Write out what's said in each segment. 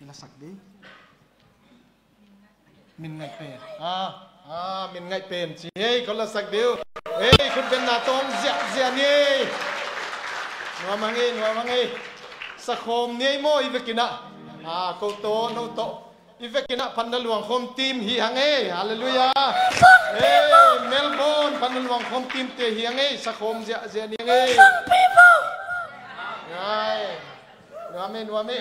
là sạch đi mình ngày bền mình ngày bền chỉ ấy có là sạch điêu ấyคุณเป็นนาตองเสียนี่นัวมังเอสักคมนี่โมอีเวกินะกูโตโนโตอีเวกินะพันธุ์หลวงคมทีมเฮียงเอฮาเลลูยาเอ้เมลเบิร์นพันธุ์หลวงคมทีมเตะเฮียงเอสักคมเสียนี่เอไงนัวเม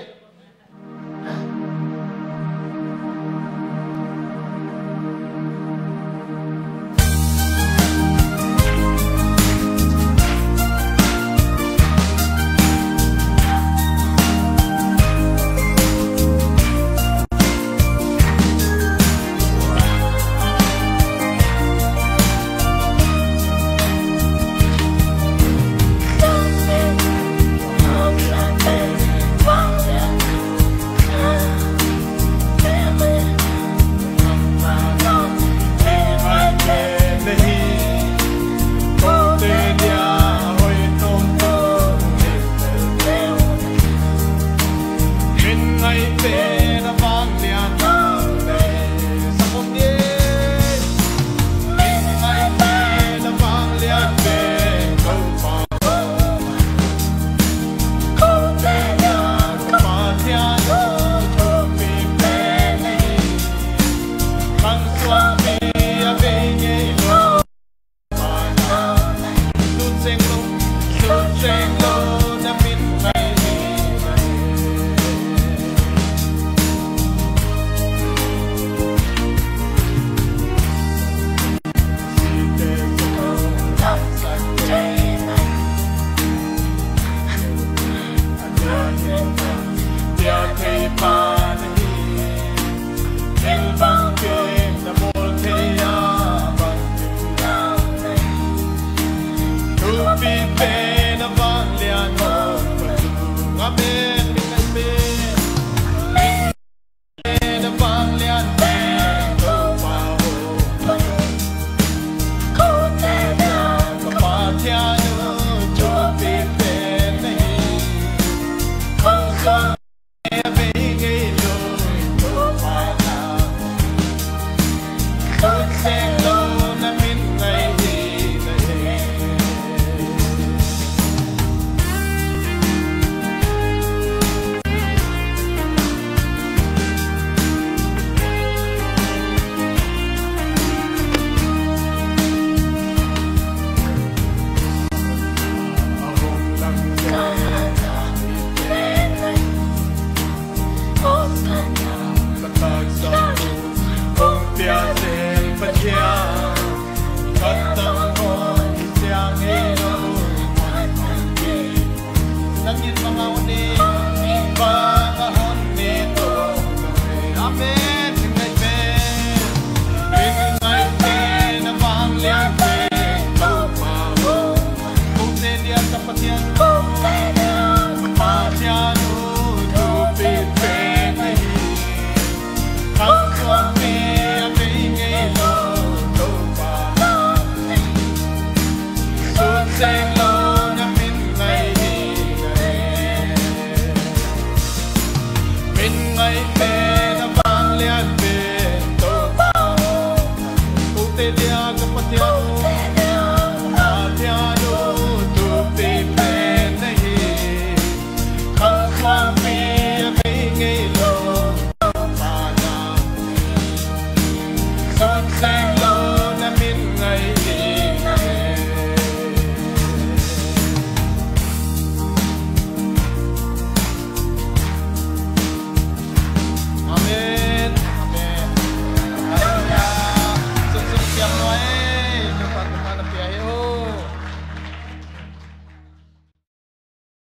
Sing